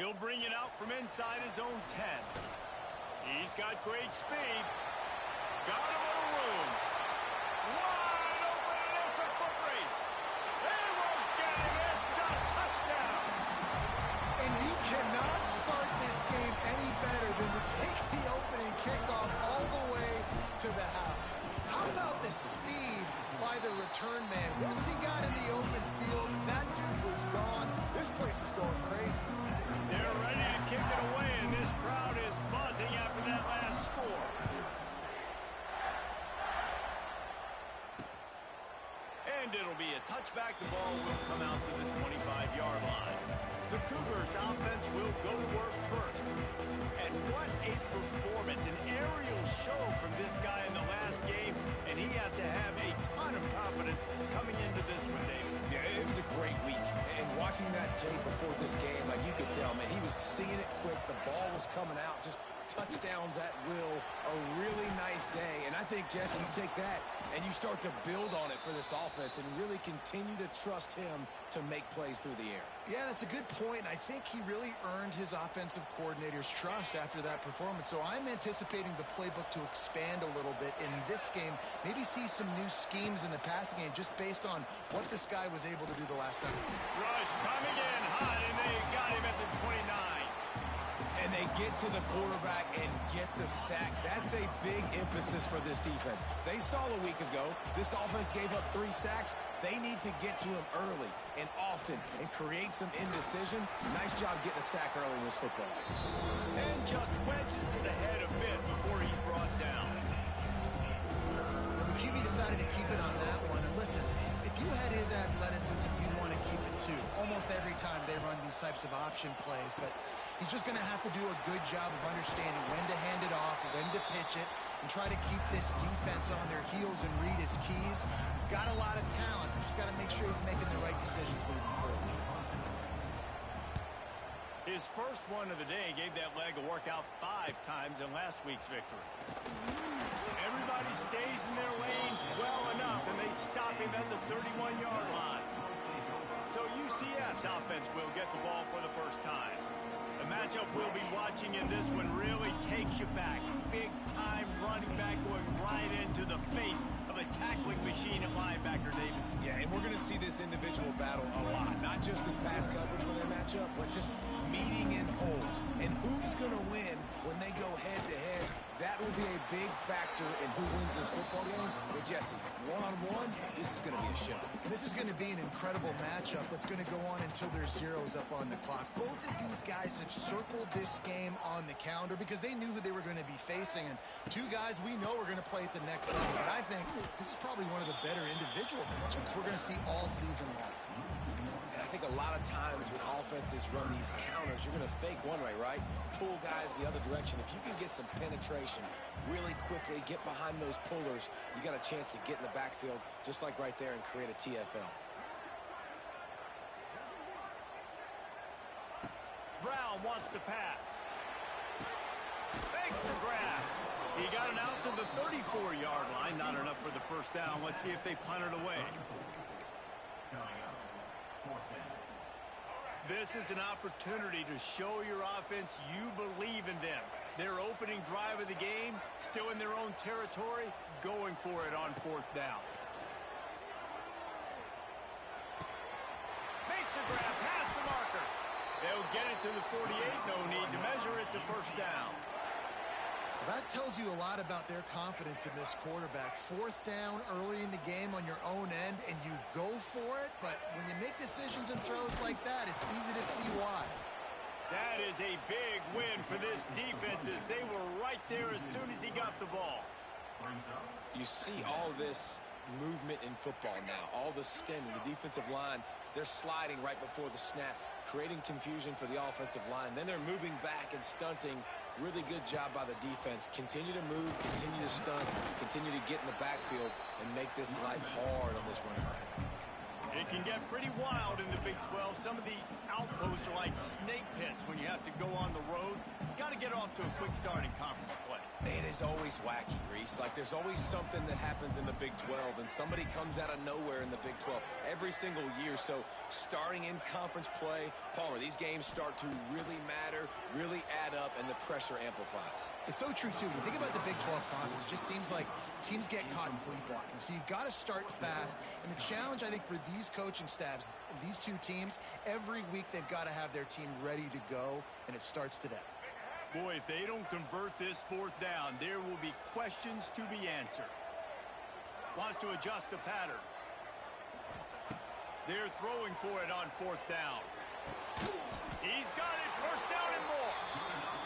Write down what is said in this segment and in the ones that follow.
He'll bring it out from inside his own 10. He's got great speed. Got a little room. Wide open, and it's a foot race. They won't get him. It's a touchdown. And you cannot start this game any better than to take the opening kickoff all the way to the house. How about the speed by the return man? Once he got in the open field, that dude was gone. This place is going crazy. They're ready to kick it away, and this crowd is buzzing after that last score. And it'll be a touchback. The ball will come out to the 25-yard line. The Cougars offense will go to work first. And what a performance, an aerial show from this guy in the last game, and he has to have a ton of confidence coming into this one, David. Yeah, it was a great week. And watching that tape before this game, like you could tell, man, he was seeing it quick. The ball was coming out, just touchdowns at will. A really nice day. And I think, Jesse, you take that and you start to build on it for this offense and really continue to trust him to make plays through the air. Yeah, that's a good point. I think he really earned his offensive coordinator's trust after that performance. So I'm anticipating the playbook to expand a little bit in this game. Maybe see some new schemes in the passing game just based on what this guy was able to do the last time. Rush coming in hot, and they got him at the 29. And they get to the quarterback and get the sack. That's a big emphasis for this defense. They saw a week ago this offense gave up 3 sacks. They need to get to him early and often and create some indecision. Nice job getting a sack early in this football game. And just wedges it ahead a bit before he's brought down. The QB decided to keep it on that one. And listen, if you had his athleticism, you'd want to keep it too. Almost every time they run these types of option plays. But he's just going to have to do a good job of understanding when to hand it off, when to pitch it, and try to keep this defense on their heels and read his keys. He's got a lot of talent. Just got to make sure he's making the right decisions moving forward. His first one of the day gave that leg a workout 5 times in last week's victory. Everybody stays in their lanes well enough, and they stop him at the 31-yard line. So UCF's offense will get the ball for the first time. The matchup we'll be watching in this one really takes you back. Big-time running back going right into the face of a tackling machine at linebacker, David. Yeah, and we're going to see this individual battle a lot, not just in pass coverage when they match up, but just meeting in holes. And who's going to win when they go head-to-head? That will be a big factor in who wins this football game. But, Jesse, one-on-one, this is going to be a show. This is going to be an incredible matchup that's going to go on until there's zeros up on the clock. Both of these guys have circled this game on the calendar because they knew who they were going to be facing. And 2 guys we know are going to play at the next level. But I think this is probably one of the better individual matchups we're going to see all season long. And I think a lot of times when offenses run these counters, you're going to fake one way, right? Pull guys the other direction. If you can get some penetration really quickly, get behind those pullers, you got a chance to get in the backfield just like right there and create a TFL. Brown wants to pass. Makes the grab. He got it out to the 34-yard line. Not enough for the first down. Let's see if they punt it away. This is an opportunity to show your offense you believe in them. Their opening drive of the game, still in their own territory, going for it on 4th down. Makes a grab past the marker. They'll get it to the 48. No need to measure. It's a first down. That tells you a lot about their confidence in this quarterback. 4th down early in the game on your own end, and you go for it. But when you make decisions and throws like that, it's easy to see why. That is a big win for this defense as they were right there as soon as he got the ball. You see all this movement in football now, all the stemming, the defensive line, they're sliding right before the snap, creating confusion for the offensive line. Then they're moving back and stunting. Really good job by the defense. Continue to move, continue to stunt, continue to get in the backfield and make this life hard on this running back. It It can get pretty wild in the Big 12. Some of these outposts are like snake pits when you have to go on the road. Got to get off to a quick start in conference play. It is always wacky, Reese. Like, there's always something that happens in the Big 12, and somebody comes out of nowhere in the Big 12 every single year. So, starting in conference play, Palmer, these games start to really matter, really add up, and the pressure amplifies. It's so true, too. When you think about the Big 12 conference, it just seems like teams get caught sleepwalking. So, you've got to start fast. And the challenge, I think, for these coaching staffs, these two teams, every week they've got to have their team ready to go, and it starts today. Boy, if they don't convert this fourth down, there will be questions to be answered. Wants to adjust the pattern. They're throwing for it on fourth down. He's got it. First down and more.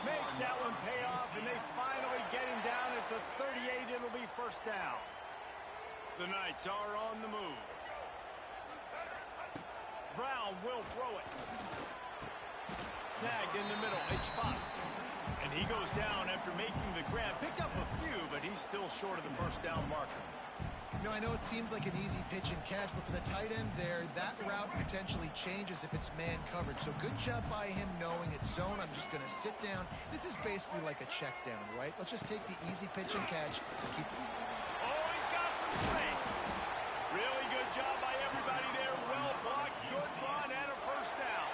Makes that one pay off, and they finally get him down at the 38. It'll be first down. The Knights are on the move. Brown will throw it. Snagged in the middle. It's Fox. And he goes down after making the grab. Picked up a few, but he's still short of the first down marker. You know, I know it seems like an easy pitch and catch, but for the tight end there, that route potentially changes if it's man coverage. So good job by him knowing it's zone. I'm just going to sit down. This is basically like a check down, right? Let's just take the easy pitch and catch and keep it. Oh, he's got some space. Really good job by everybody there. Well blocked, good run, and a first down.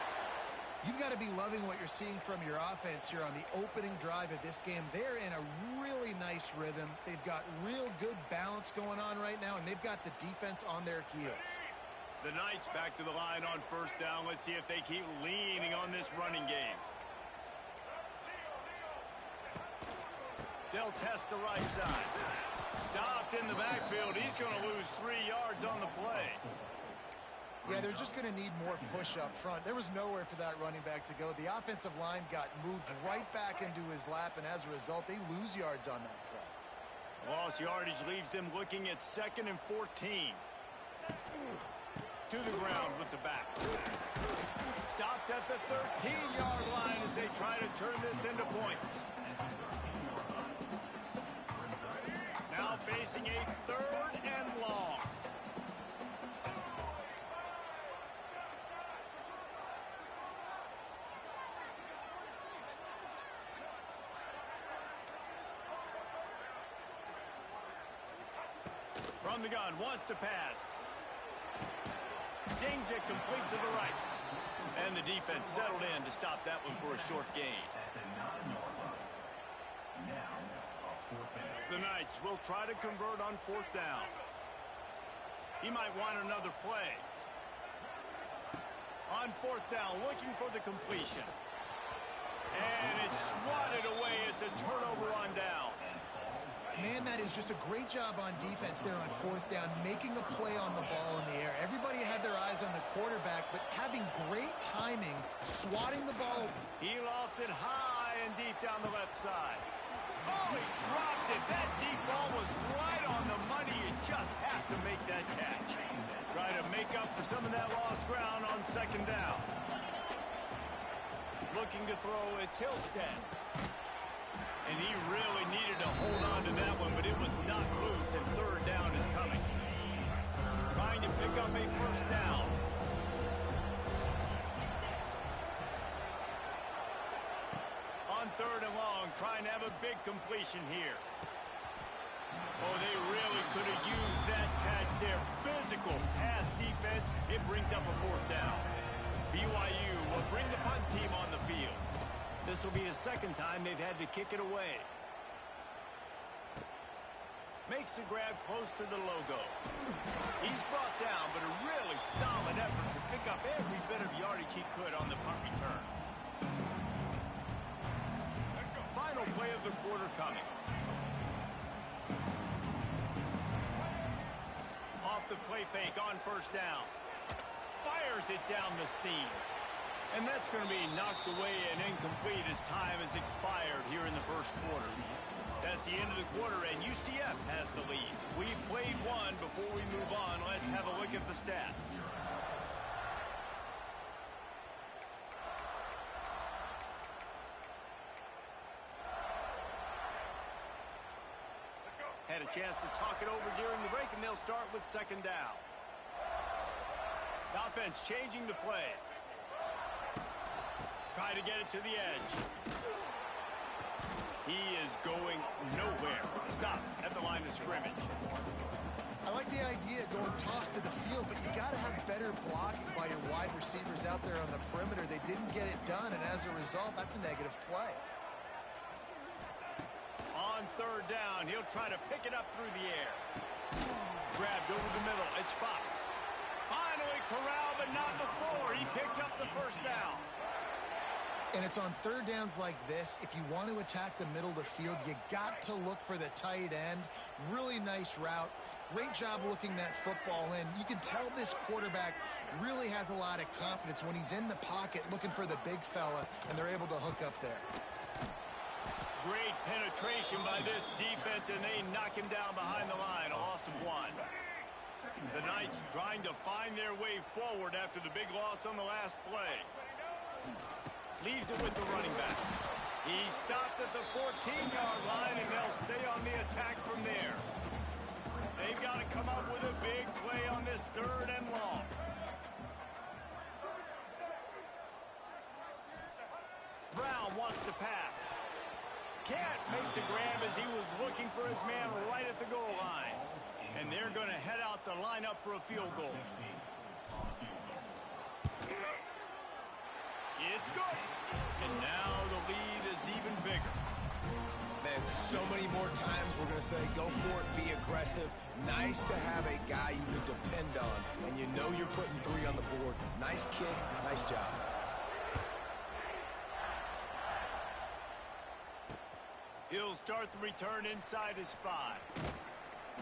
You've got to be loving what you're seeing from your offense here on the opening drive of this game. They're in a really nice rhythm. They've got real good balance going on right now, and they've got the defense on their heels. The Knights back to the line on first down. Let's see if they keep leaning on this running game. They'll test the right side. Stopped in the backfield. He's going to lose 3 yards on the play. Yeah, they're just going to need more push up front. There was nowhere for that running back to go. The offensive line got moved right back into his lap, and as a result, they lose yards on that play. Lost yardage leaves them looking at 2nd and 14. To the ground with the back. Stopped at the 13-yard line as they try to turn this into points. Now facing a 3rd and long. From the gun, wants to pass. Zings it complete to the right. And the defense settled in to stop that one for a short gain. The Knights will try to convert on fourth down. He might want another play. On fourth down, looking for the completion. And it's swatted away. It's a turnover on downs. Man, that is just a great job on defense there on fourth down, making a play on the ball in the air. Everybody had their eyes on the quarterback, but having great timing, swatting the ball. He lofted high and deep down the left side. Oh, he dropped it. That deep ball was right on the money. You just have to make that catch. Try to make up for some of that lost ground on second down. Looking to throw at Tilstead. And he really needed to hold on to that one, but it was not loose, and third down is coming. Trying to pick up a first down. On 3rd and long, trying to have a big completion here. Oh, they really could have used that catch there. Physical pass defense. It brings up a fourth down. BYU will bring the punt team on the field. This will be his 2nd time they've had to kick it away. Makes the grab close to the logo. He's brought down, but a really solid effort to pick up every bit of yardage he could on the punt return. Final play of the quarter coming. Off the play fake on first down. Fires it down the seam. And that's going to be knocked away and incomplete as time has expired here in the first quarter. That's the end of the quarter, and UCF has the lead. We've played one. Before we move on, let's have a look at the stats. Had a chance to talk it over during the break, and they'll start with second down. The offense changing the play. Try to get it to the edge. He is going nowhere. Stop at the line of scrimmage. I like the idea of going toss to the field, but you got to have better blocking by your wide receivers out there on the perimeter. They didn't get it done, and as a result, that's a negative play. On third down, he'll try to pick it up through the air. Grabbed over the middle. It's Fox. Finally corralled, but not before. He picks up the first down. And it's on third downs like this. If you want to attack the middle of the field, you got to look for the tight end. Really nice route. Great job looking that football in. You can tell this quarterback really has a lot of confidence when he's in the pocket looking for the big fella, and they're able to hook up there. Great penetration by this defense, and they knock him down behind the line. A loss of 1. The Knights trying to find their way forward after the big loss on the last play. Leaves it with the running back. He stopped at the 14-yard line, and they'll stay on the attack from there. They've got to come up with a big play on this third and long. Brown wants to pass. Can't make the grab as he was looking for his man right at the goal line. And they're going to head out to line up for a field goal. It's good. And now the lead is even bigger. Man, so many more times we're going to say, go for it, be aggressive. Nice to have a guy you can depend on, and you know you're putting 3 on the board. Nice kick, nice job. He'll start the return inside his 5.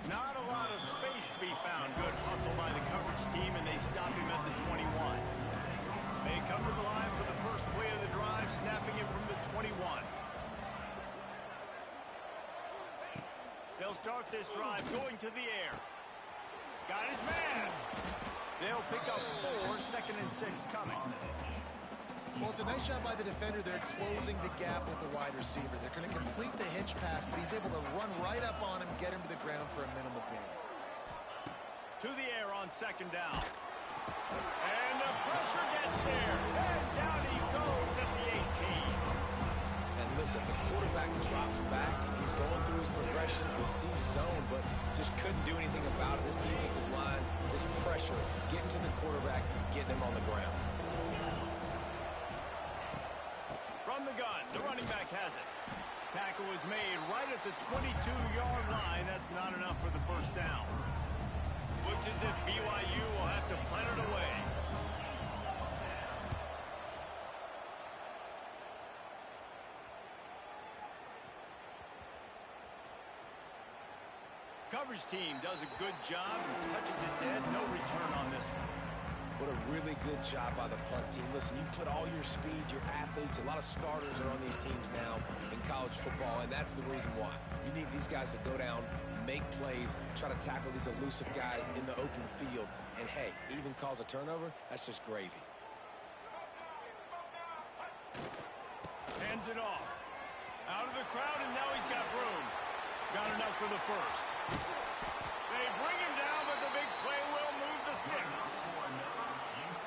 Not a lot of space to be found. Good hustle by the coverage team, and they stop him at the 21. They cover the line for the first play of the drive, snapping it from the 21. They'll start this drive going to the air. Got his man. They'll pick up 4, 2nd and 6 coming. Well, it's a nice job by the defender. They're closing the gap with the wide receiver. They're going to complete the hitch pass, but he's able to run right up on him, get him to the ground for a minimal gain. To the air on 2nd down. And the pressure gets there. And down he goes at the 18. And listen, the quarterback drops back, and he's going through his progressions. We see zone, but just couldn't do anything about it. This defensive line, this pressure, getting to the quarterback, getting him on the ground. From the gun, the running back has it. Tackle is made right at the 22-yard line. That's not enough for the first down. Looks as if BYU will have to punt it away. Coverage team does a good job and touches it dead. No return on this one. What a really good job by the punt team. Listen, you put all your speed, your athletes, a lot of starters are on these teams now in college football, and that's the reason why. You need these guys to go down, make plays, try to tackle these elusive guys in the open field, and hey, even cause a turnover, that's just gravy. Hands it off. Out of the crowd, and now he's got room. Got enough for the first. They bring him down, but the big play will move the sticks.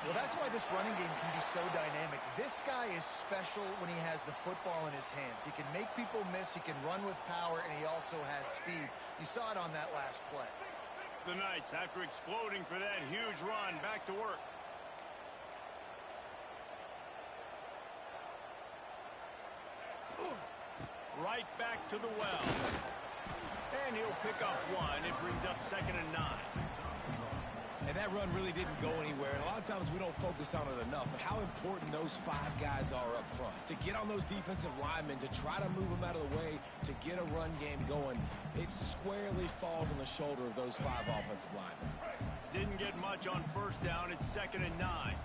Well, that's why this running game can be so dynamic. This guy is special when he has the football in his hands. He can make people miss, he can run with power, and he also has speed. You saw it on that last play. The Knights, after exploding for that huge run, back to work. Right back to the well. And he'll pick up 1. It brings up 2nd and 9. And that run really didn't go anywhere. And a lot of times we don't focus on it enough. But how important those 5 guys are up front. To get on those defensive linemen, to try to move them out of the way, to get a run game going, it squarely falls on the shoulder of those 5 offensive linemen. Didn't get much on first down. It's 2nd and 9.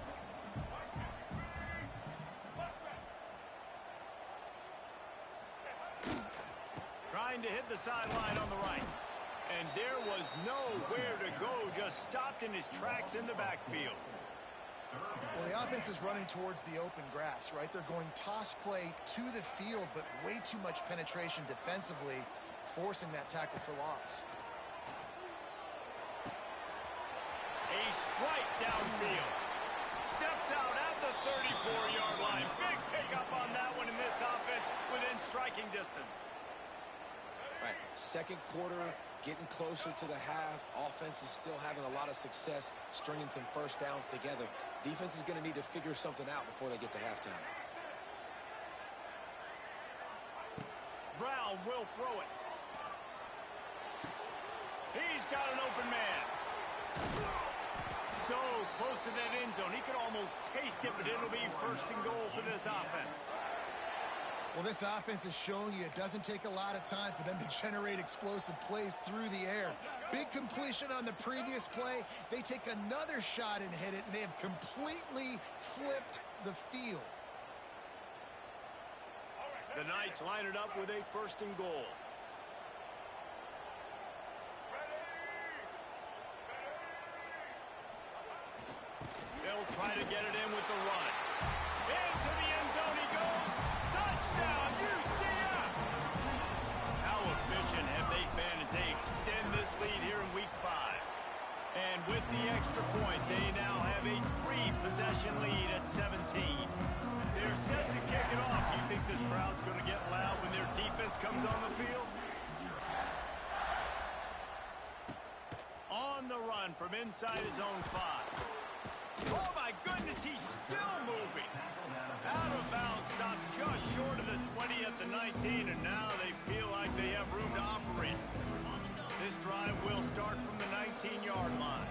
Trying to hit the sideline on the right. And there was nowhere to go, just stopped in his tracks in the backfield. Well, the offense is running towards the open grass, right? They're going toss play to the field, but way too much penetration defensively, forcing that tackle for loss. A right downfield. Steps out at the 34-yard line. Big pickup on that one in this offense within striking distance. All right, second quarter, getting closer to the half. Offense is still having a lot of success stringing some first downs together. Defense is going to need to figure something out before they get to halftime. Brown will throw it. He's got an open man. So close to that end zone. He could almost taste it, but it'll be first and goal for this offense. Well, this offense has shown you it doesn't take a lot of time for them to generate explosive plays through the air. Big completion on the previous play. They take another shot and hit it, and they have completely flipped the field. The Knights line it up with a first and goal. They'll try to get it in with the run. Into the end zone he goes. Touchdown, UCF! How efficient have they been as they extend this lead here in Week 5? And with the extra point, they now have a 3-possession lead at 17. They're set to kick it off. You think this crowd's going to get loud when their defense comes on the field? On the run from inside his own 5. Oh, my goodness, he's still moving. Out of bounds, stopped just short of the 20 at the 19, and now they feel like they have room to operate. This drive will start from the 19-yard line.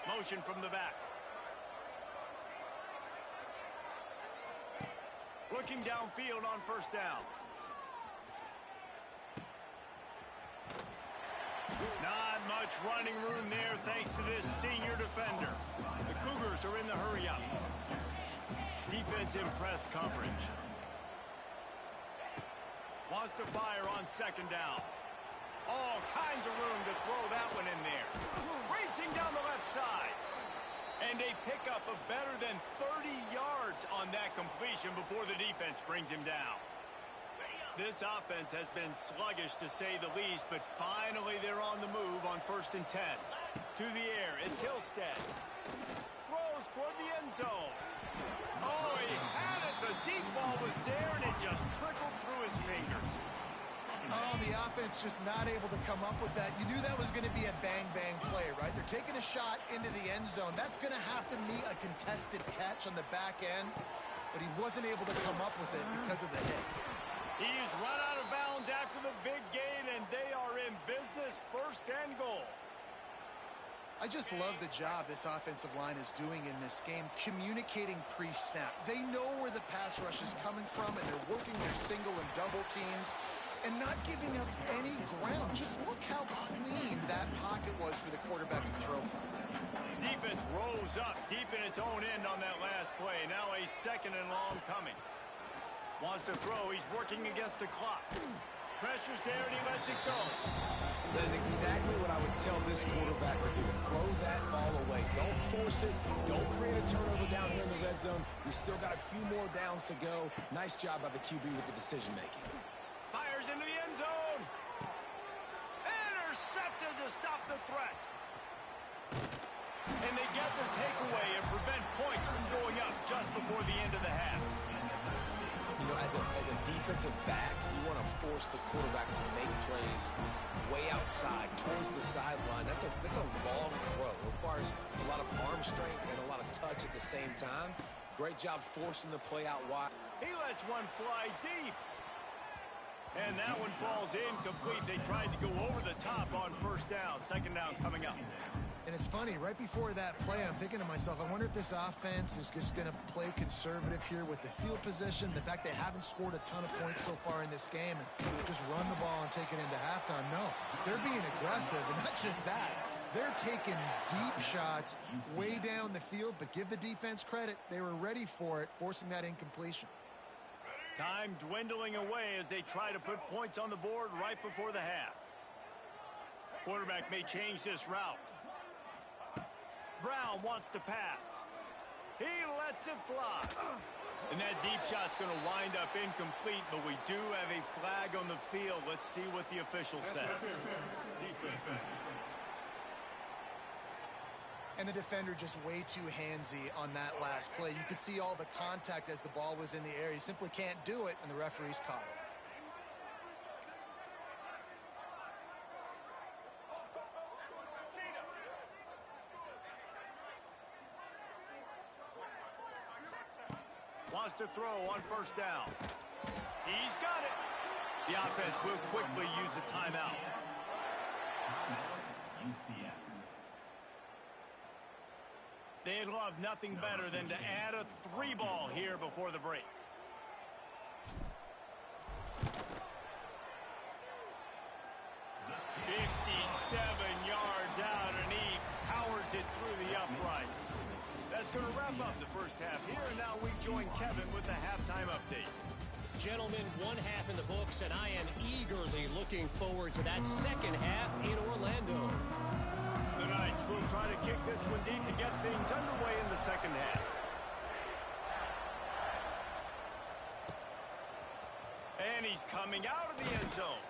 Motion from the back. Looking downfield on first down. Not much running room there thanks to this senior defender. The Cougars are in the hurry-up. Defense in press coverage. Wants to fire on second down. All kinds of room to throw that one in there. Racing down the left side. And a pickup of better than 30 yards on that completion before the defense brings him down. This offense has been sluggish to say the least, but finally they're on the move on first and 10. To the air, it's Hillstead. Throws toward the end zone. Oh, he had it. The deep ball was there, and it just trickled through his fingers. Oh, the offense just not able to come up with that. You knew that was going to be a bang-bang play, right? They're taking a shot into the end zone. That's going to have to meet a contested catch on the back end, but he wasn't able to come up with it because of the hit. He's run out of bounds after the big gain, and they are in business, first and goal. I just love the job this offensive line is doing in this game, communicating pre-snap. They know where the pass rush is coming from, and they're working their single and double teams and not giving up any ground. Just look how clean that pocket was for the quarterback to throw from. Defense rose up deep in its own end on that last play. Now a second and long coming. Wants to throw. He's working against the clock. Pressure's there, and he lets it go. That is exactly what I would tell this quarterback to do. Throw that ball away. Don't force it. Don't create a turnover down here in the red zone. We still got a few more downs to go. Nice job by the QB with the decision-making. Fires into the end zone. Intercepted to stop the threat. And they get the takeaway and prevent points from going up just before the end of the half. You know, as a defensive back, you want to force the quarterback to make plays way outside, towards the sideline. That's a long throw. It requires a lot of arm strength and a lot of touch at the same time. Great job forcing the play out wide. He lets one fly deep. And that one falls incomplete. They tried to go over the top on first down. Second down coming up. And it's funny, right before that play, I'm thinking to myself, I wonder if this offense is just going to play conservative here with the field position, the fact they haven't scored a ton of points so far in this game, and just run the ball and take it into halftime. No, they're being aggressive, and not just that. They're taking deep shots way down the field, but give the defense credit. They were ready for it, forcing that incompletion. Time dwindling away as they try to put points on the board right before the half. Quarterback may change this route. Brown wants to pass. He lets it fly. And that deep shot's going to wind up incomplete, but we do have a flag on the field. Let's see what the official says. And the defender just way too handsy on that last play. You could see all the contact as the ball was in the air. He simply can't do it, and the referee's caught it. Wants to throw on first down. He's got it. The offense will quickly use a timeout. They'd love nothing better than to add a 3-ball here before the break. Yards out, and he powers it through the uprights. That's going to wrap up the first half here, and now we join Kevin with the halftime update. Gentlemen, one half in the books, and I am eagerly looking forward to that second half in Orlando. The Knights will try to kick this one deep to get things underway in the second half. And he's coming out of the end zone.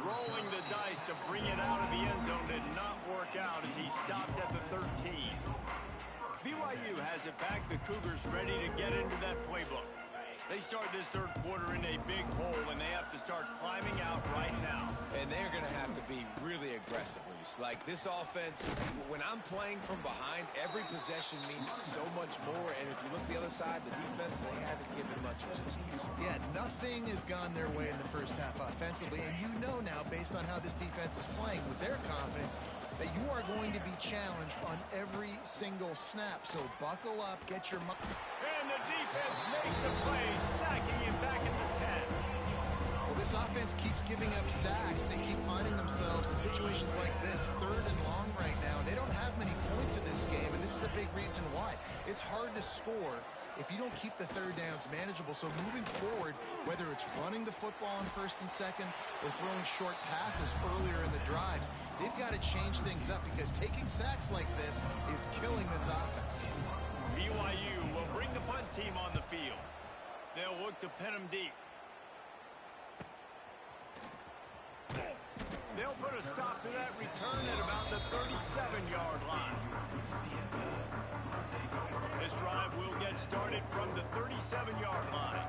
Rolling the dice to bring it out of the end zone did not work out as he stopped at the 13. BYU has it back. The Cougars ready to get into that playbook. They start this third quarter in a big hole, and they have to start climbing out right now. And they're going to have to be really aggressive, Reese. Like, this offense, when I'm playing from behind, every possession means so much more. And if you look the other side, the defense, they haven't given much resistance. Yeah, nothing has gone their way in the first half offensively. And you know now, based on how this defense is playing with their confidence, that you are going to be challenged on every single snap. So buckle up, get your... And the defense makes a play, sacking him back at the 10. Well, this offense keeps giving up sacks. They keep finding themselves in situations like this, third and long right now. They don't have many points in this game, and this is a big reason why. It's hard to score if you don't keep the third downs manageable. So moving forward, whether it's running the football on first and second or throwing short passes earlier in the drives, they've got to change things up because taking sacks like this is killing this offense. BYU will bring the punt team on the field. They'll look to pin them deep. They'll put a stop to that return at about the 37-yard line. This drive will get started from the 37-yard line.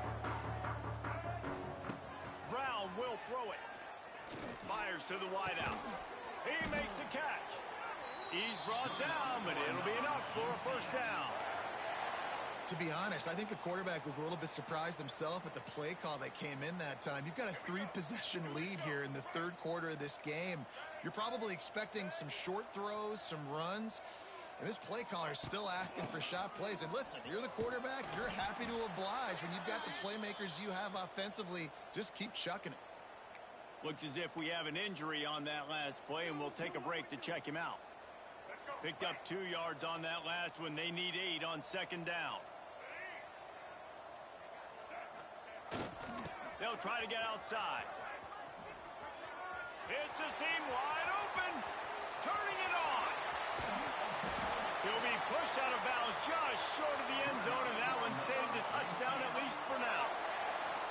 Brown will throw it. Fires to the wideout. He makes a catch. He's brought down, but it'll be enough for a first down. To be honest, I think the quarterback was a little bit surprised himself at the play call that came in that time. You've got a 3-possession lead here in the third quarter of this game. You're probably expecting some short throws, some runs. And this play caller is still asking for shot plays. And listen, you're the quarterback. You're happy to oblige. When you've got the playmakers you have offensively, just keep chucking it. Looks as if we have an injury on that last play, and we'll take a break to check him out. Picked up 2 yards on that last one. They need 8 on second down. They'll try to get outside. It's a seam wide open. Turning it on. He'll be pushed out of bounds just short of the end zone, and that one saved a touchdown at least for now.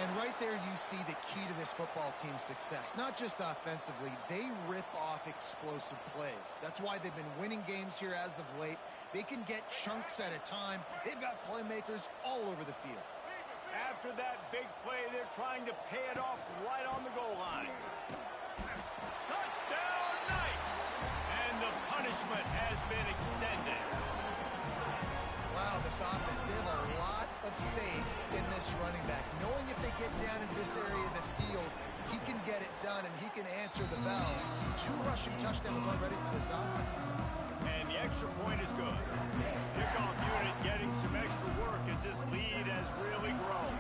And right there you see the key to this football team's success. Not just offensively, they rip off explosive plays. That's why they've been winning games here as of late. They can get chunks at a time. They've got playmakers all over the field. After that big play, they're trying to pay it off right on the goal line. Touchdown, Knights! And the punishment has been extended. Wow, this offense, they have a lot of faith in this running back. Knowing if they get down into this area of the field, he can get it done and he can answer the bell. 2 rushing touchdowns already for this offense. And the extra point is good. Kickoff unit getting some extra work as this lead has really grown.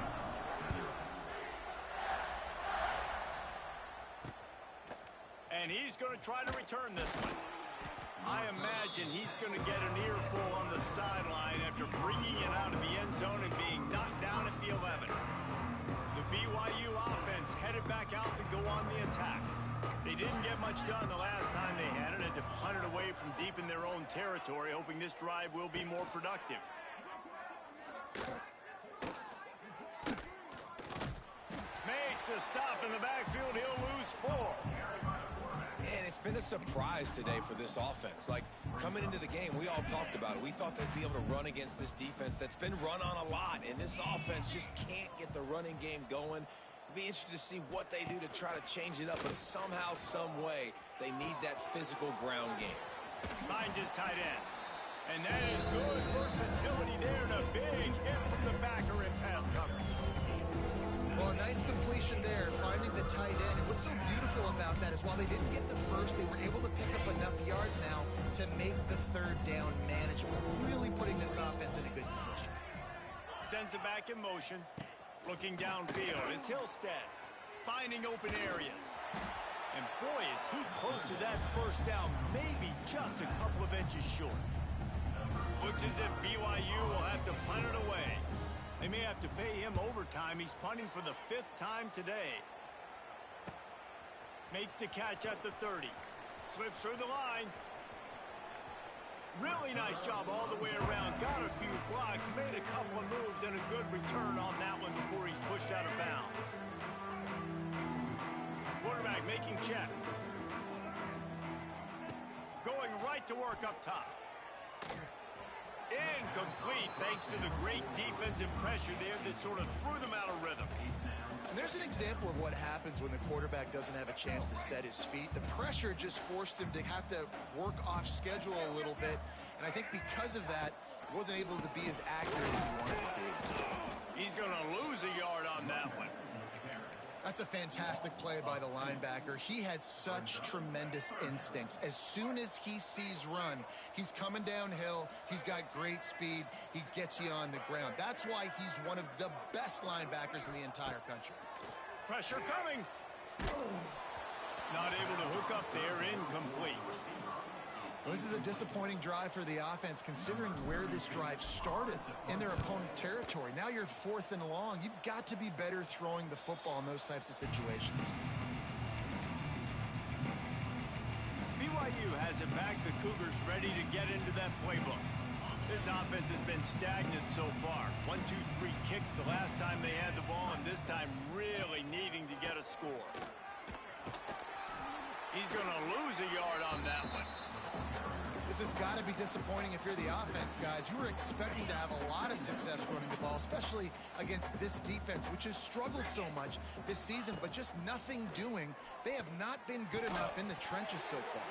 And he's going to try to return this one. I imagine he's going to get an earful on the sideline after bringing it out of the end zone and being knocked down at the 11. The BYU offense headed back out to go on the attack. They didn't get much done the last time they had it. Had to punt it away from deep in their own territory, hoping this drive will be more productive. Makes a stop in the backfield. He'll lose 4. And it's been a surprise today for this offense. Like, coming into the game, we all talked about it. We thought they'd be able to run against this defense that's been run on a lot, and this offense just can't get the running game going. Be interested to see what they do to try to change it up, but somehow, some way, they need that physical ground game. Finds his tight end. And that is good versatility there, and a big hit from the backer in pass coverage. Well, a nice completion there, finding the tight end. And what's so beautiful about that is while they didn't get the first, they were able to pick up enough yards now to make the third down manageable, really putting this offense in a good position. Sends it back in motion. Looking downfield, it's Hillstead finding open areas. And boy, is he close to that first down, maybe just a couple of inches short. Looks as if BYU will have to punt it away. They may have to pay him overtime. He's punting for the 5th time today. Makes the catch at the 30. Slips through the line. Really nice job all the way around. Got a few blocks, made a couple of moves, and a good return on that one before he's pushed out of bounds. Quarterback making checks. Going right to work up top. Incomplete thanks to the great defensive pressure there that sort of threw them out of rhythm. And there's an example of what happens when the quarterback doesn't have a chance to set his feet. The pressure just forced him to have to work off schedule a little bit. And I think because of that, he wasn't able to be as accurate as he wanted to be. He's going to lose a yard on that one. That's a fantastic play by the linebacker. He has such tremendous instincts. As soon as he sees run, he's coming downhill. He's got great speed. He gets you on the ground. That's why he's one of the best linebackers in the entire country. Pressure coming. Not able to hook up there. Incomplete. Well, this is a disappointing drive for the offense, considering where this drive started in their opponent territory. Now you're 4th and long. You've got to be better throwing the football in those types of situations. BYU has it back. The Cougars ready to get into that playbook. This offense has been stagnant so far. 1-2-3 kick the last time they had the ball, and this time really needing to get a score. He's going to lose a yard on that one. This has got to be disappointing if you're the offense, guys. You were expecting to have a lot of success running the ball, especially against this defense, which has struggled so much this season, but just nothing doing. They have not been good enough in the trenches so far.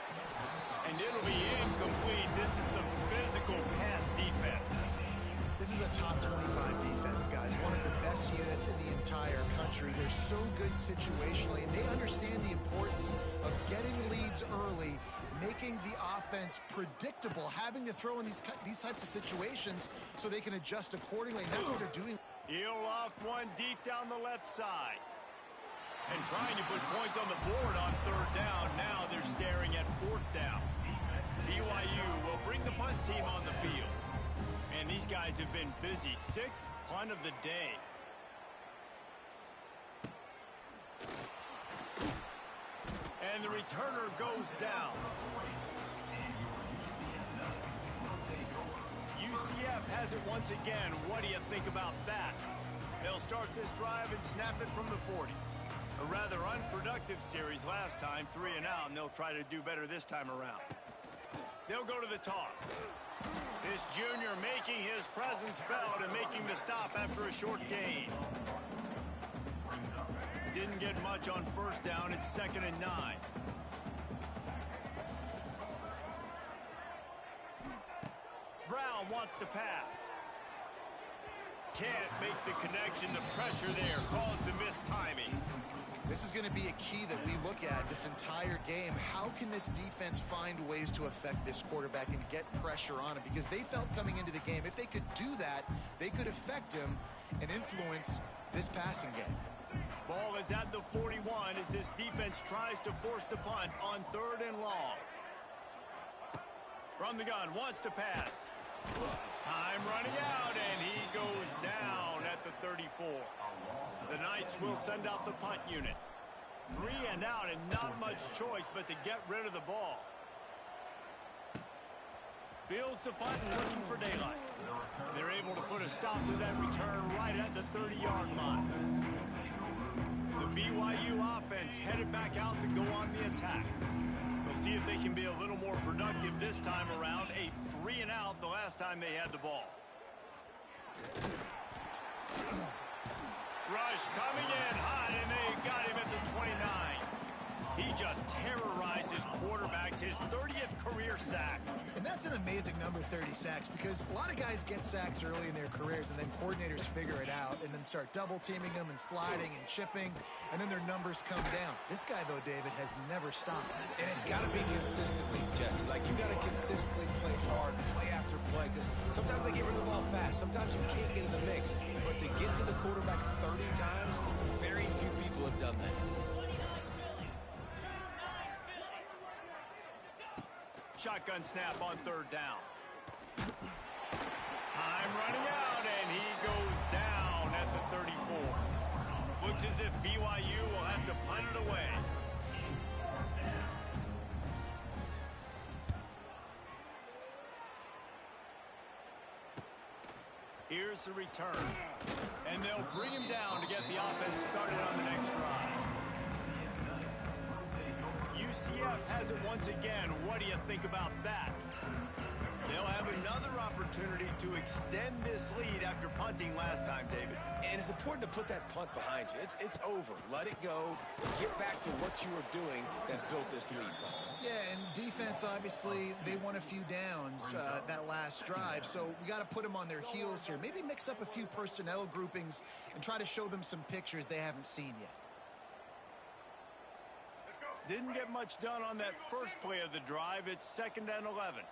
And it'll be incomplete. This is some physical pass defense. This is a top 25 defense, guys. One of the best units in the entire country. They're so good situationally, and they understand the importance of getting leads early, making the offense predictable, having to throw in these types of situations so they can adjust accordingly. And that's what they're doing. He'll loft one deep down the left side. And trying to put points on the board on 3rd down. Now they're staring at 4th down. BYU will bring the punt team on the field. And these guys have been busy. 6th punt of the day. And the returner goes down. UCF has it once again. What do you think about that? They'll start this drive and snap it from the 40. A rather unproductive series last time, 3 and out, and they'll try to do better this time around. They'll go to the toss. This junior making his presence felt and making the stop after a short gain. Didn't get much on 1st down. It's 2nd and 9. Brown wants to pass. Can't make the connection. The pressure there caused the missed timing. This is going to be a key that we look at this entire game. How can this defense find ways to affect this quarterback and get pressure on him? Because they felt coming into the game, if they could do that, they could affect him and influence this passing game. Ball is at the 41 as this defense tries to force the punt on 3rd and long. From the gun, wants to pass. Time running out, and he goes down at the 34. The Knights will send out the punt unit. 3 and out, and not much choice but to get rid of the ball. Fields the punt and looking for daylight. They're able to put a stop to that return right at the 30-yard line. The BYU offense headed back out to go on the attack. We'll see if they can be a little more productive this time around. A 3-and-out the last time they had the ball. Rush coming in hot, and they got him at the 29. He just terrorizes quarterbacks, his 30th career sack. And that's an amazing number, 30 sacks, because a lot of guys get sacks early in their careers, and then coordinators figure it out and then start double-teaming them and sliding and chipping, and then their numbers come down. This guy, though, David, has never stopped. And it's got to be consistently, Jesse. Like, you got to consistently play hard, play after play, because sometimes they get rid of the ball fast. Sometimes you can't get in the mix. But to get to the quarterback 30 times, very few people have done that. Shotgun snap on third down. Time running out, and he goes down at the 34. Looks as if BYU will have to punt it away. Here's the return. And they'll bring him down to get the offense started on the next drive. UCF has it once again. What do you think about that? They'll have another opportunity to extend this lead after punting last time, David. And it's important to put that punt behind you. It's over. Let it go. Get back to what you were doing that built this lead, Paul. Yeah, and defense, obviously, they won a few downs that last drive, so we got to put them on their heels here. Maybe mix up a few personnel groupings and try to show them some pictures they haven't seen yet. Didn't get much done on that first play of the drive. It's 2nd and 11.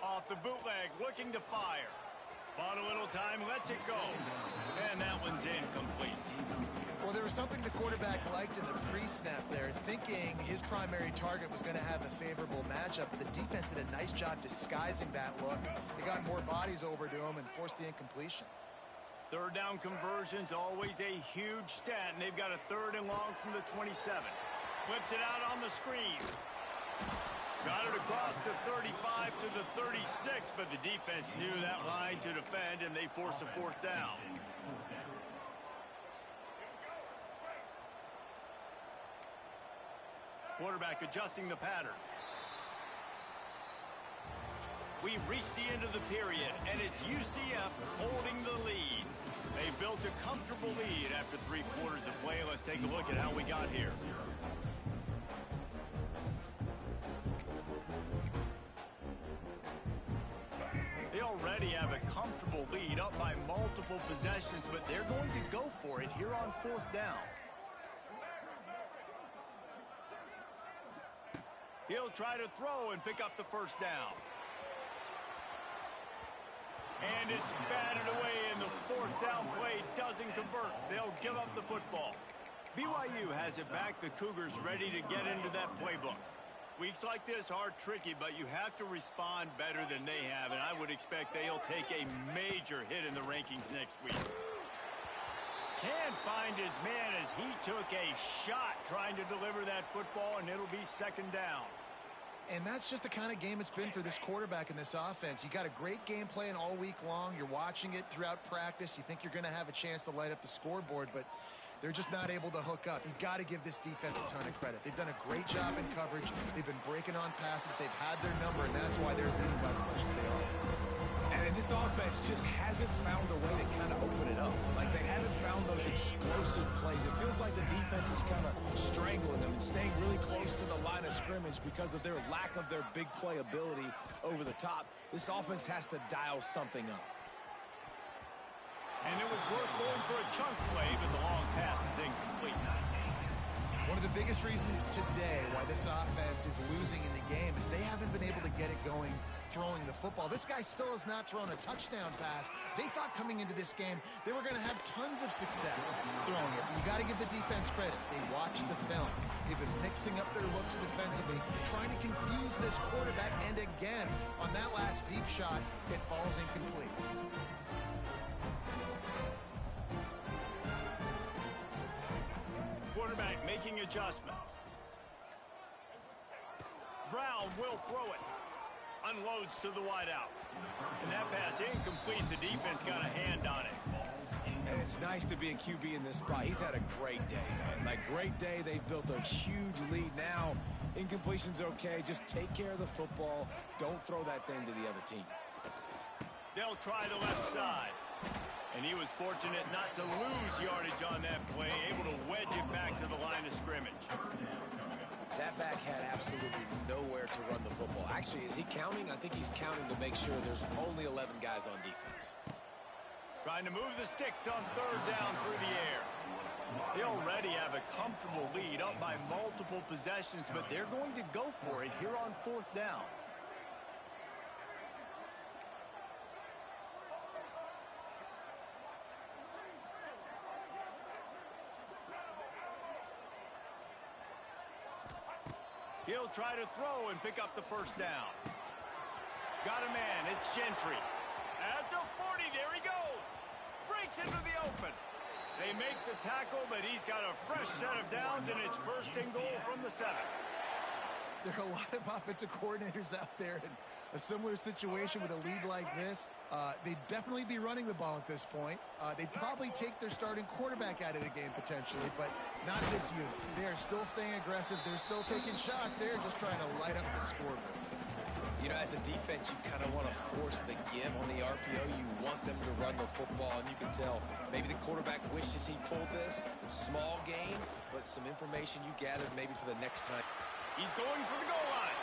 Off the bootleg, looking to fire. Bought a little time, lets it go. And that one's incomplete. Well, there was something the quarterback liked in the pre-snap there, thinking his primary target was going to have a favorable matchup. The defense did a nice job disguising that look. They got more bodies over to him and forced the incompletion. Third down conversion's always a huge stat, and they've got a 3rd and long from the 27. Flips it out on the screen. Got it across the 35 to the 36, but the defense knew that line to defend, and they force a 4th down. Quarterback adjusting the pattern. We've reached the end of the period, and it's UCF holding the lead. They built a comfortable lead after 3 quarters of play. Let's take a look at how we got here. They already have a comfortable lead, up by multiple possessions, but they're going to go for it here on 4th down. He'll try to throw and pick up the 1st down. And it's batted away, and the 4th down play doesn't convert. They'll give up the football. BYU has it back. The Cougars ready to get into that playbook. Weeks like this are tricky, but you have to respond better than they have, and I would expect they'll take a major hit in the rankings next week. Can't find his man as he took a shot trying to deliver that football, and it'll be 2nd down. And that's just the kind of game it's been for this quarterback in this offense. You got a great game plan all week long. You're watching it throughout practice. You think you're going to have a chance to light up the scoreboard, but they're just not able to hook up. You've got to give this defense a ton of credit. They've done a great job in coverage. They've been breaking on passes. They've had their number, and that's why they're leading by as much as they are. And this offense just hasn't found a way to kind of open it up. Like, they haven't found those explosive plays. It feels like the defense is kind of strangling them and staying really close to the line of scrimmage because of their lack of their big play ability over the top. This offense has to dial something up. And it was worth going for a chunk play, but the long pass is incomplete. One of the biggest reasons today why this offense is losing in the game is they haven't been able to get it going throwing the football. This guy still has not thrown a touchdown pass. They thought coming into this game they were going to have tons of success throwing it. You got to give the defense credit. They watched the film. They've been mixing up their looks defensively, trying to confuse this quarterback, and again, on that last deep shot, it falls incomplete. Quarterback making adjustments. Brown will throw it. Unloads to the wideout. And that pass incomplete. The defense got a hand on it. And it's nice to be a QB in this spot. He's had a great day, man. Like, great day. They've built a huge lead. Now, incompletion's okay. Just take care of the football. Don't throw that thing to the other team. They'll try the left side. And he was fortunate not to lose yardage on that play, able to wedge it back to the line of scrimmage. That back had absolutely nowhere to run the football. Actually, is he counting? I think he's counting to make sure there's only 11 guys on defense. Trying to move the sticks on third down through the air. They already have a comfortable lead up by multiple possessions, but they're going to go for it here on fourth down. He'll try to throw and pick up the first down. Got a man. It's Gentry. At the 40, there he goes. Breaks into the open. They make the tackle, but he's got a fresh set of downs, and it's first and goal from the 7. There are a lot of offensive coordinators out there in a similar situation with a lead like this. They'd definitely be running the ball at this point. They'd probably take their starting quarterback out of the game potentially, but not this unit. They are still staying aggressive. They're still taking shots. They're just trying to light up the scoreboard. You know, as a defense, you kind of want to force the give on the RPO. You want them to run the football, and you can tell maybe the quarterback wishes he pulled this. Small gain, but some information you gathered maybe for the next time. He's going for the goal line.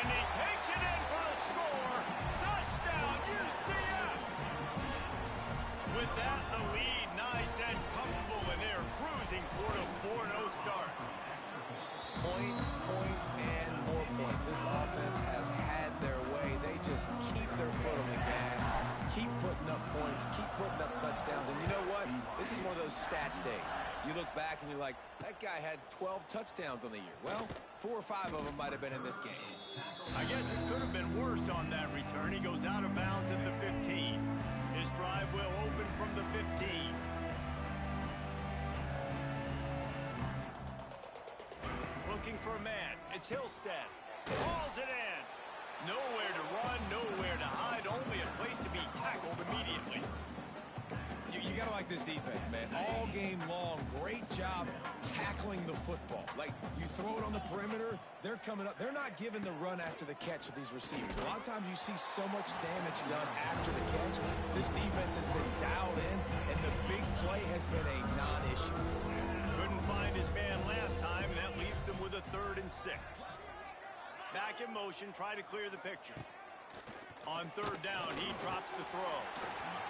And he takes it in for the score. Touchdown, UCF! With that, the lead nice and comfortable, and they're cruising toward a 4-0 start. Points, and more points. This offense has had their way. They just keep their foot on the gas, keep putting up points, keep putting up touchdowns. And you know what? This is one of those stats days. You look back and you're like, that guy had 12 touchdowns on the year. Well, 4 or 5 of them might have been in this game. I guess it could have been worse on that return. He goes out of bounds at the 15. His drive will open from the 15. Looking for a man. It's Hillstead. Hauls it in. Nowhere to run, nowhere to hide, only a place to be tackled immediately. You got to like this defense, man. All game long, great job tackling the football. Like, you throw it on the perimeter, they're coming up. They're not giving the run after the catch of these receivers. A lot of times you see so much damage done after the catch. This defense has been dialed in, and the big play has been a non-issue. Couldn't find his man last time, and that leaves him with a 3rd and 6. Back in motion, try to clear the picture. On 3rd down, he drops the throw.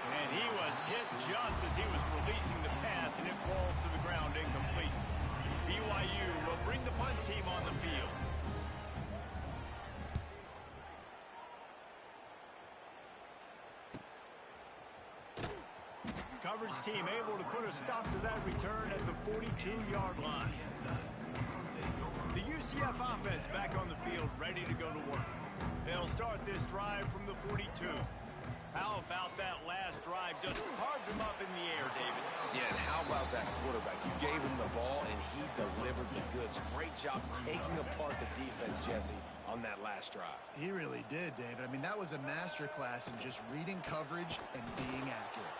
And he was hit just as he was releasing the pass, and it falls to the ground incomplete. BYU will bring the punt team on the field. Coverage team able to put a stop to that return at the 42-yard line. The UCF offense back on the field, ready to go to work. They'll start this drive from the 42. How about that last drive? Just carved him up in the air, David. Yeah, and how about that quarterback? You gave him the ball, and he delivered the goods. Great job taking apart the defense, Jesse, on that last drive. He really did, David. I mean, that was a masterclass in just reading coverage and being accurate.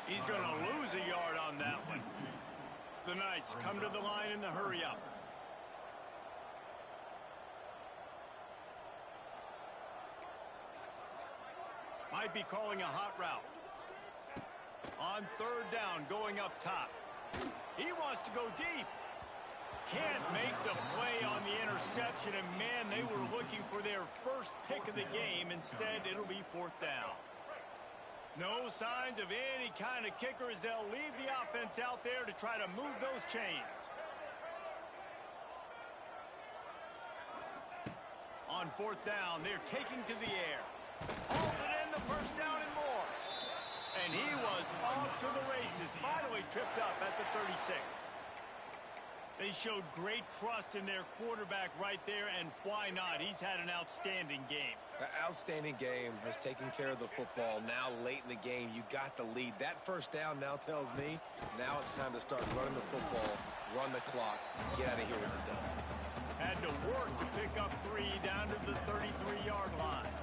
He's going to lose a yard on that one. The Knights come to the line in the hurry-up. Might be calling a hot route. On 3rd down, going up top. He wants to go deep. Can't make the play on the interception, and man, they were looking for their first pick of the game. Instead, it'll be 4th down. No signs of any kind of kicker as they'll leave the offense out there to try to move those chains. On 4th down, they're taking to the air. Hauls it in, the first down and more. And he was off to the races, finally tripped up at the 36. They showed great trust in their quarterback right there, and why not? He's had an outstanding game. Outstanding game, has taken care of the football. Now late in the game, you got the lead. That first down now tells me now it's time to start running the football, run the clock, get out of here with the dub. Had to work to pick up 3 down to the 33-yard line.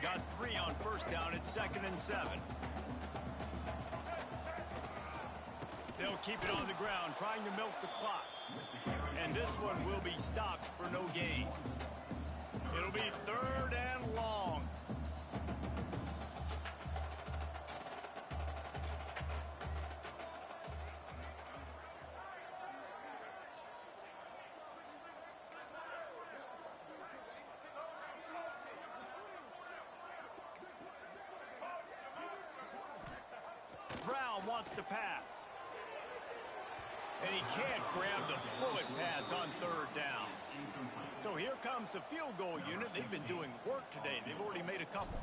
Got 3 3 on first down at 2nd and 7. They'll keep it on the ground, trying to milk the clock. And this one will be stopped for no gain. It'll be 3rd and long. Brown wants to pass. And he can't grab the bullet pass on 3rd down. So here comes the field goal unit. They've been doing work today. They've already made a couple.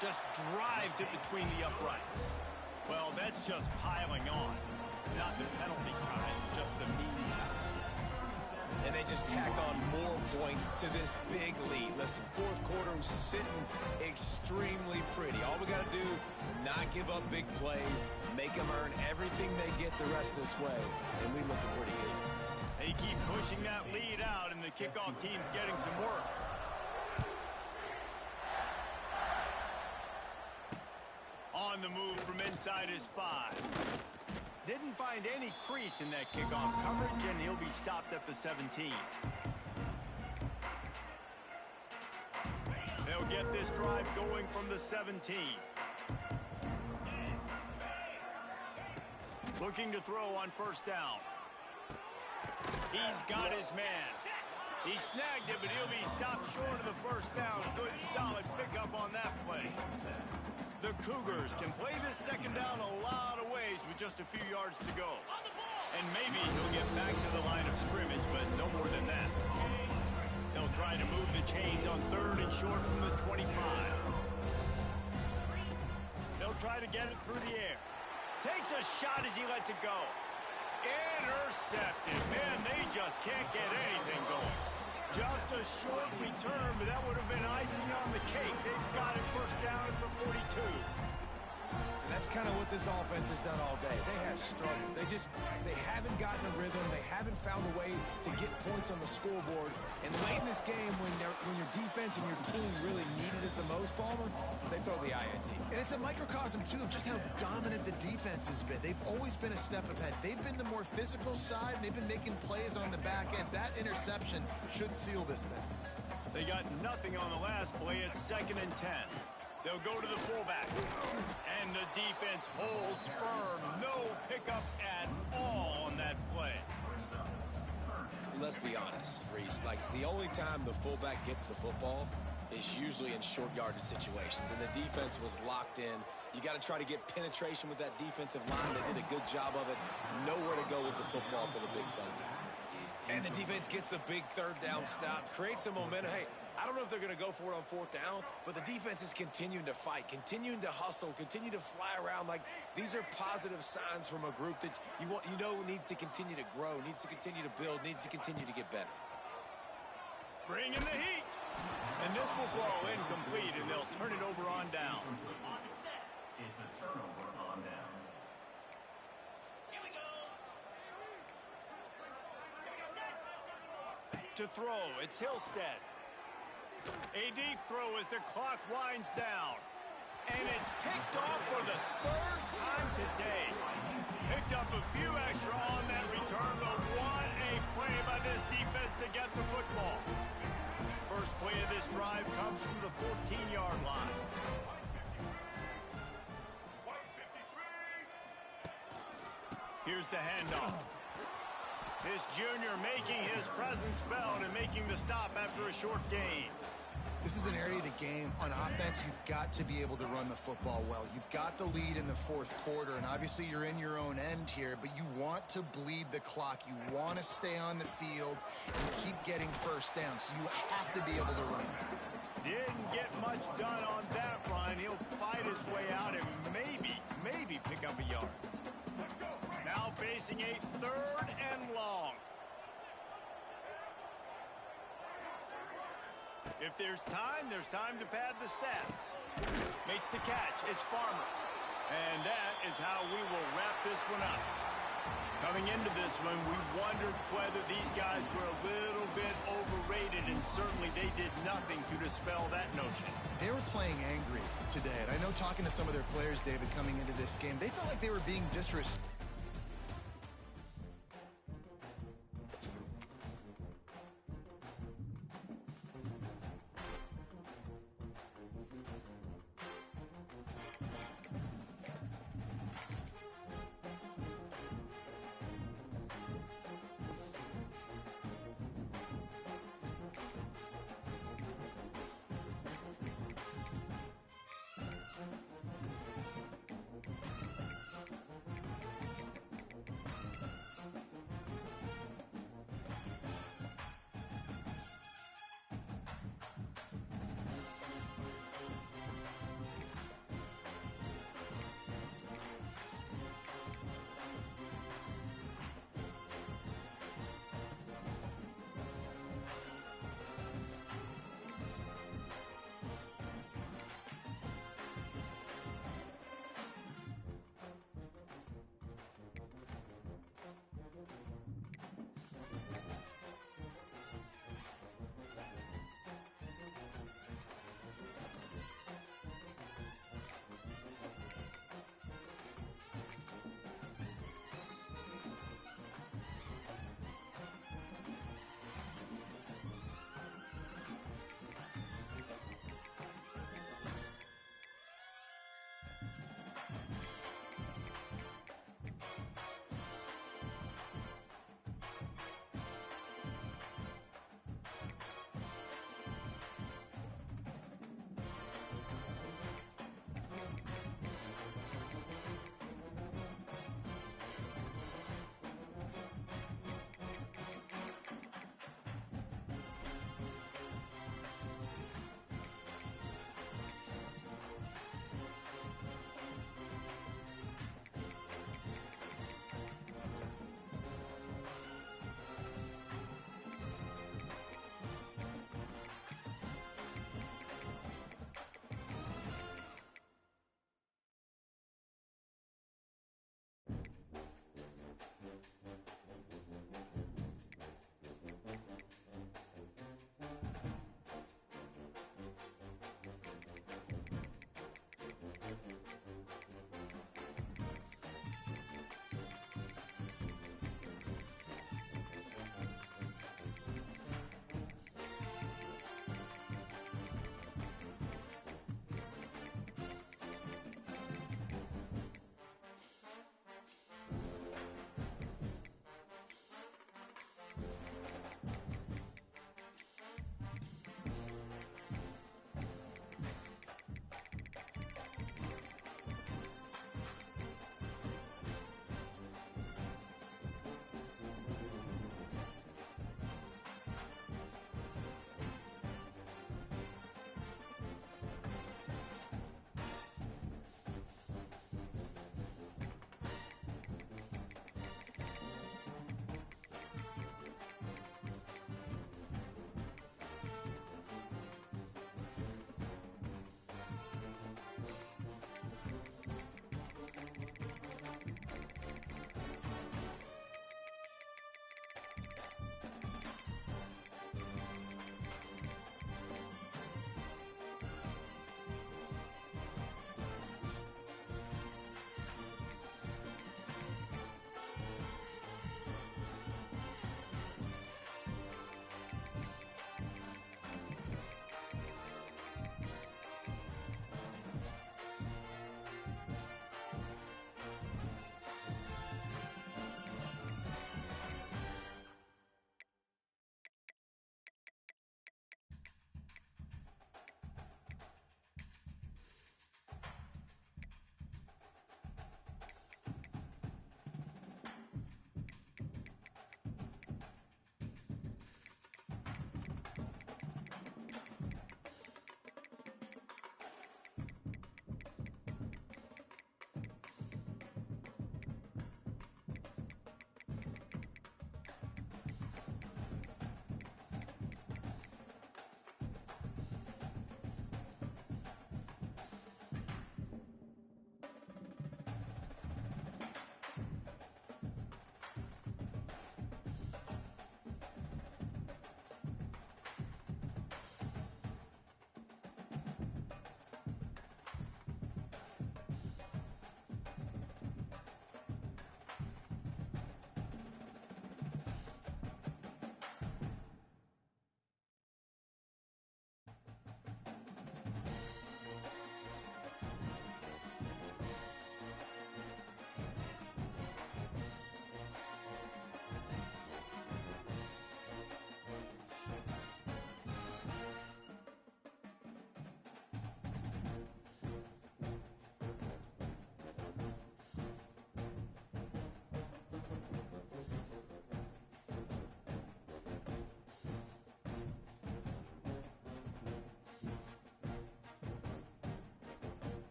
Just drives it between the uprights. Well, that's just piling on. Not the penalty kind, just the mean kind. And they just tack on more points to this big lead. Listen, 4th quarter was sitting extremely pretty. All we got to do, not give up big plays, make them earn everything they get the rest this way, and we looking pretty good. They keep pushing that lead out, and the kickoff team's getting some work. On the move from inside his 5. Didn't find any crease in that kickoff coverage, and he'll be stopped at the 17. They'll get this drive going from the 17. Looking to throw on first down. He's got his man. He snagged it, but he'll be stopped short of the first down. Good, solid pickup on that play. The Cougars can play this 2nd down a lot of ways with just a few yards to go. And maybe he'll get back to the line of scrimmage, but no more than that. They'll try to move the chains on 3rd and short from the 25. They'll try to get it through the air. Takes a shot as he lets it go. Intercepted. Man, they just can't get anything going. Just a short return, but that would have been icing on the cake. They've got it first down at the 42. And that's kind of what this offense has done all day. They have struggled. They haven't gotten a rhythm. They haven't found a way to get points on the scoreboard. And late in this game, when your defense and your team really needed it the most, Palmer, they throw the INT. And it's a microcosm, too, of just how dominant the defense has been. They've always been a step ahead. They've been the more physical side, and they've been making plays on the back end. That interception should seal this thing. They got nothing on the last play. It's 2nd and 10. They'll go to the fullback. And the defense holds firm. No pickup at all on that play. Let's be honest, Reese. Like, the only time the fullback gets the football is usually in short yardage situations. And the defense was locked in. You got to try to get penetration with that defensive line. They did a good job of it. Nowhere to go with the football for the big fella. And the defense gets the big 3rd down stop. Creates some momentum. Hey, I don't know if they're going to go for it on 4th down, but the defense is continuing to fight, continuing to hustle, continue to fly around. Like, these are positive signs from a group that you know needs to continue to grow, needs to continue to build, needs to continue to get better. Bring in the heat. And this will fall incomplete, and they'll turn it over on downs. It's a turnover on downs. To throw, it's Hillstead. A deep throw as the clock winds down. And it's picked off for the 3rd time today. Picked up a few extra on that return, but what a play by this defense to get the football. First play of this drive comes from the 14-yard line. Here's the handoff. This junior making his presence felt and making the stop after a short gain. This is an area of the game on offense you've got to be able to run the football well. You've got the lead in the 4th quarter, and obviously you're in your own end here, but you want to bleed the clock. You want to stay on the field and keep getting first down, so you have to be able to run. Didn't get much done on that run. He'll fight his way out and maybe pick up a yard. Now facing a 3rd and long. If there's time to pad the stats. Makes the catch. It's Farmer. And that is how we will wrap this one up. Coming into this one, we wondered whether these guys were a little bit overrated, and certainly they did nothing to dispel that notion. They were playing angry today, and I know talking to some of their players, David, coming into this game, they felt like they were being disrespected.